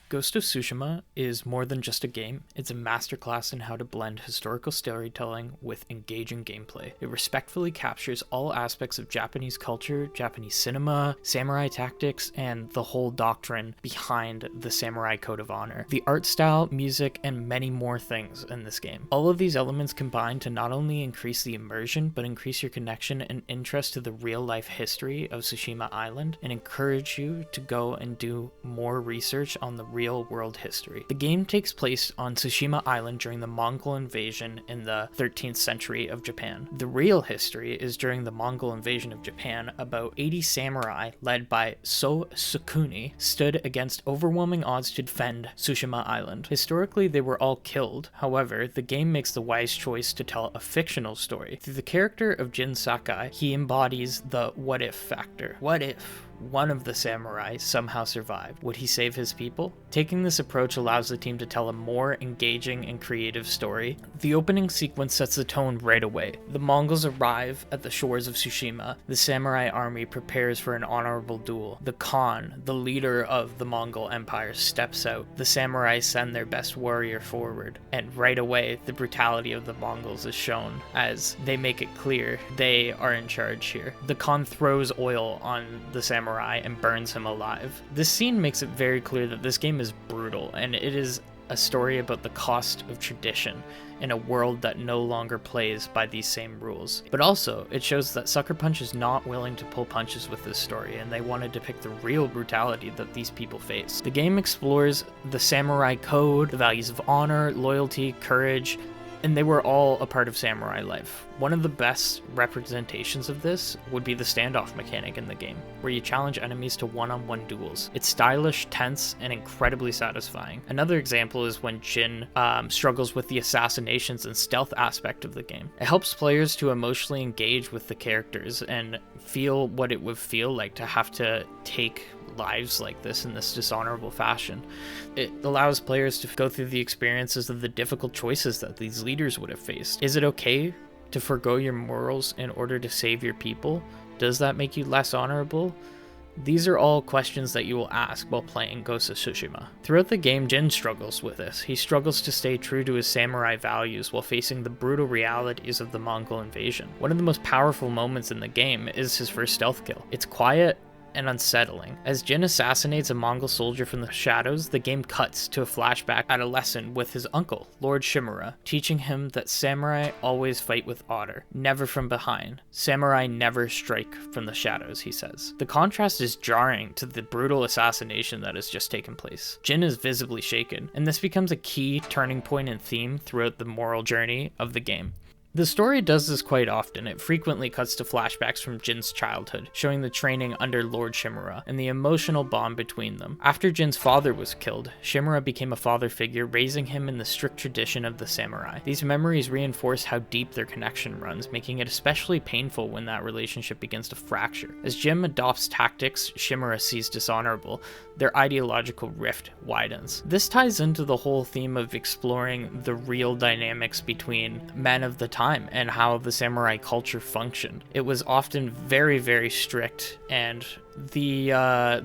Ghost of Tsushima is more than just a game, it's a masterclass in how to blend historical storytelling with engaging gameplay. It respectfully captures all aspects of Japanese culture, Japanese cinema, samurai tactics, and the whole doctrine behind the samurai code of honor. The art style, music, and many more things in this game. All of these elements combine to not only increase the immersion, but increase your connection and interest to the real-life history of Tsushima Island, and encourage you to go and do more research on the real-world history. The game takes place on Tsushima Island during the Mongol invasion in the 13th century of Japan. The real history is during the Mongol invasion of Japan, about 80 samurai led by So Sukune stood against overwhelming odds to defend Tsushima Island. Historically, they were all killed. However, the game makes the wise choice to tell a fictional story. Through the character of Jin Sakai, he embodies the what-if factor. What if one of the samurai somehow survived? Would he save his people? Taking this approach allows the team to tell a more engaging and creative story. The opening sequence sets the tone right away. The Mongols arrive at the shores of Tsushima. The samurai army prepares for an honorable duel. The Khan, the leader of the Mongol Empire, steps out. The samurai send their best warrior forward, and right away the brutality of the Mongols is shown as they make it clear they are in charge here. The Khan throws oil on the samurai and burns him alive. This scene makes it very clear that this game is brutal, and it is a story about the cost of tradition in a world that no longer plays by these same rules. But also, it shows that Sucker Punch is not willing to pull punches with this story, and they want to depict the real brutality that these people face. The game explores the samurai code, the values of honor, loyalty, courage, and they were all a part of samurai life. One of the best representations of this would be the standoff mechanic in the game, where you challenge enemies to one-on-one duels. It's stylish, tense, and incredibly satisfying. Another example is when Jin struggles with the assassinations and stealth aspect of the game. It helps players to emotionally engage with the characters and feel what it would feel like to have to take lives like this in this dishonorable fashion. It allows players to go through the experiences of the difficult choices that these leaders would have faced. Is it okay to forgo your morals in order to save your people? Does that make you less honorable? These are all questions that you will ask while playing Ghost of Tsushima. Throughout the game, Jin struggles with this. He struggles to stay true to his samurai values while facing the brutal realities of the Mongol invasion. One of the most powerful moments in the game is his first stealth kill. It's quiet and unsettling. As Jin assassinates a Mongol soldier from the shadows, the game cuts to a flashback at a lesson with his uncle, Lord Shimura, teaching him that samurai always fight with honor, never from behind. Samurai never strike from the shadows, he says. The contrast is jarring to the brutal assassination that has just taken place. Jin is visibly shaken, and this becomes a key turning point and theme throughout the moral journey of the game. The story does this quite often. It frequently cuts to flashbacks from Jin's childhood, showing the training under Lord Shimura and the emotional bond between them. After Jin's father was killed, Shimura became a father figure, raising him in the strict tradition of the samurai. These memories reinforce how deep their connection runs, making it especially painful when that relationship begins to fracture. As Jin adopts tactics Shimura sees dishonorable, their ideological rift widens. This ties into the whole theme of exploring the real dynamics between men of the time and how the samurai culture functioned. It was often very, very strict, and the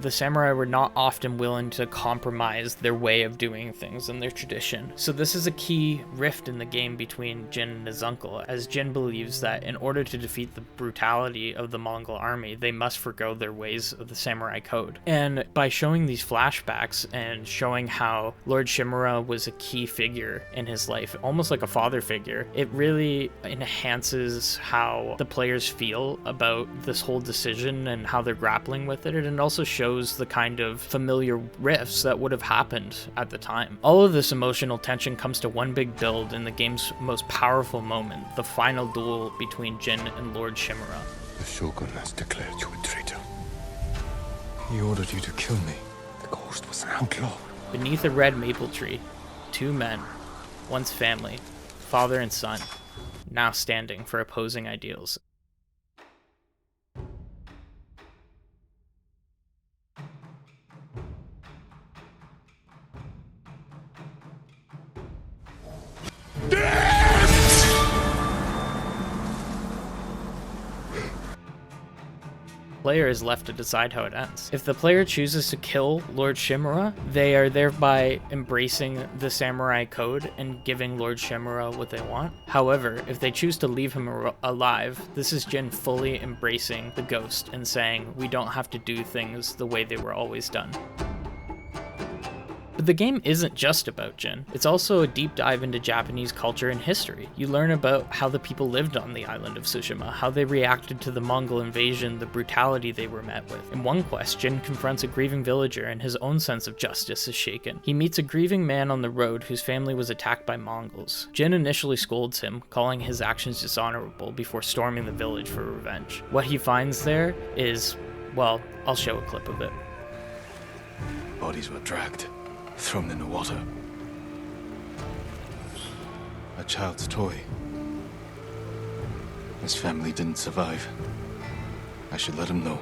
samurai were not often willing to compromise their way of doing things and their tradition. So this is a key rift in the game between Jin and his uncle, as Jin believes that in order to defeat the brutality of the Mongol army, they must forgo their ways of the samurai code. And by showing these flashbacks and showing how Lord Shimura was a key figure in his life, almost like a father figure, it really enhances how the players feel about this whole decision and how they're grappling with it, and it also shows the kind of familiar rifts that would have happened at the time. All of this emotional tension comes to one big build in the game's most powerful moment, the final duel between Jin and Lord Shimura. The Shogun has declared you a traitor. He ordered you to kill me. The ghost was an outlaw. Beneath a red maple tree, two men, once family, father and son, now standing for opposing ideals. Player is left to decide how it ends. If the player chooses to kill Lord Shimura, they are thereby embracing the samurai code and giving Lord Shimura what they want. However, if they choose to leave him alive, this is Jin fully embracing the ghost and saying, we don't have to do things the way they were always done. But the game isn't just about Jin. It's also a deep dive into Japanese culture and history. You learn about how the people lived on the island of Tsushima, how they reacted to the Mongol invasion, the brutality they were met with. In one quest, Jin confronts a grieving villager and his own sense of justice is shaken. He meets a grieving man on the road whose family was attacked by Mongols. Jin initially scolds him, calling his actions dishonorable before storming the village for revenge. What he finds there is, well, I'll show a clip of it. Bodies were dragged, thrown in the water. A child's toy. His family didn't survive. I should let him know.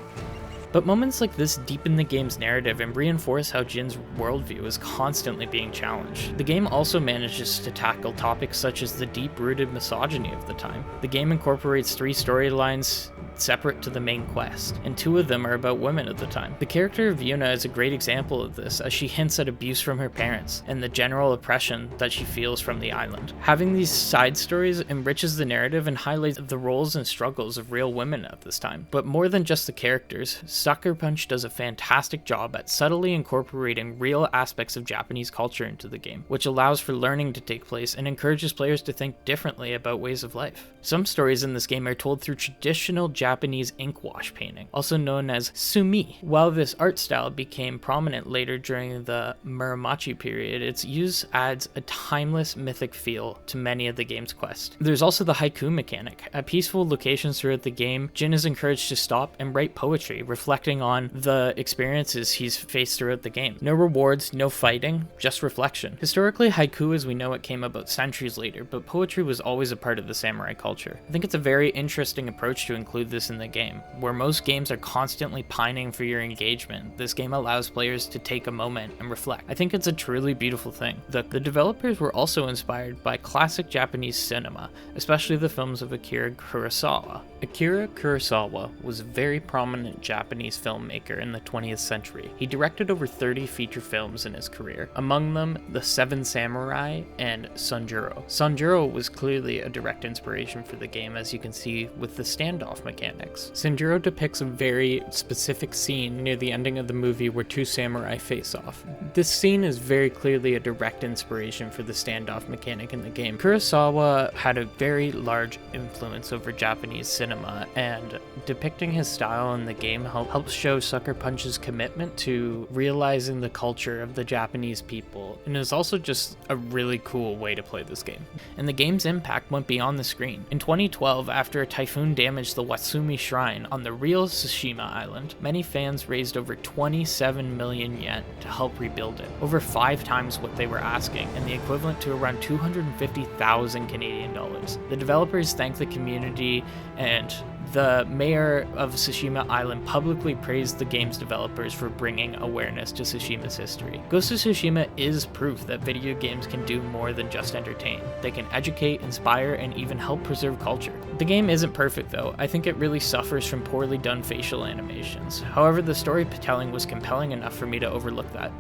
But moments like this deepen the game's narrative and reinforce how Jin's worldview is constantly being challenged. The game also manages to tackle topics such as the deep-rooted misogyny of the time. The game incorporates 3 storylines separate to the main quest, and 2 of them are about women at the time. The character of Yuna is a great example of this, as she hints at abuse from her parents and the general oppression that she feels from the island. Having these side stories enriches the narrative and highlights the roles and struggles of real women at this time. But more than just the characters, Sucker Punch does a fantastic job at subtly incorporating real aspects of Japanese culture into the game, which allows for learning to take place and encourages players to think differently about ways of life. Some stories in this game are told through traditional Japanese ink wash painting, also known as sumi. While this art style became prominent later during the Muromachi period, its use adds a timeless mythic feel to many of the game's quests. There's also the haiku mechanic. At peaceful locations throughout the game, Jin is encouraged to stop and write poetry, reflecting on the experiences he's faced throughout the game. No rewards, no fighting, just reflection. Historically, haiku as we know it came about centuries later, but poetry was always a part of the samurai culture. I think it's a very interesting approach to include this in the game. Where most games are constantly pining for your engagement, this game allows players to take a moment and reflect. I think it's a truly beautiful thing. The developers were also inspired by classic Japanese cinema, especially the films of Akira Kurosawa. Akira Kurosawa was a very prominent Japanese filmmaker in the 20th century. He directed over 30 feature films in his career, among them The Seven Samurai and Sanjuro. Sanjuro was clearly a direct inspiration for the game, as you can see with the standoff mechanics. Sanjuro depicts a very specific scene near the ending of the movie where 2 samurai face off. This scene is very clearly a direct inspiration for the standoff mechanic in the game. Kurosawa had a very large influence over Japanese cinema, and depicting his style in the game helps show Sucker Punch's commitment to realizing the culture of the Japanese people, and is also just a really cool way to play this game. And the game's impact went beyond the screen. In 2012, after a typhoon damaged the Watsumi Shrine on the real Tsushima island, many fans raised over 27 million yen to help rebuild it, over 5 times what they were asking, and the equivalent to around 250,000 Canadian dollars. The developers thanked the community, and the mayor of Tsushima Island publicly praised the game's developers for bringing awareness to Tsushima's history. Ghost of Tsushima is proof that video games can do more than just entertain. They can educate, inspire, and even help preserve culture. The game isn't perfect though. I think it really suffers from poorly done facial animations. However, the storytelling was compelling enough for me to overlook that.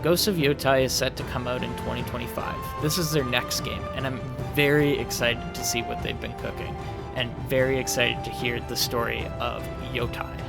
Ghost of Yotai is set to come out in 2025. This is their next game, and I'm very excited to see what they've been cooking, and very excited to hear the story of Yotai.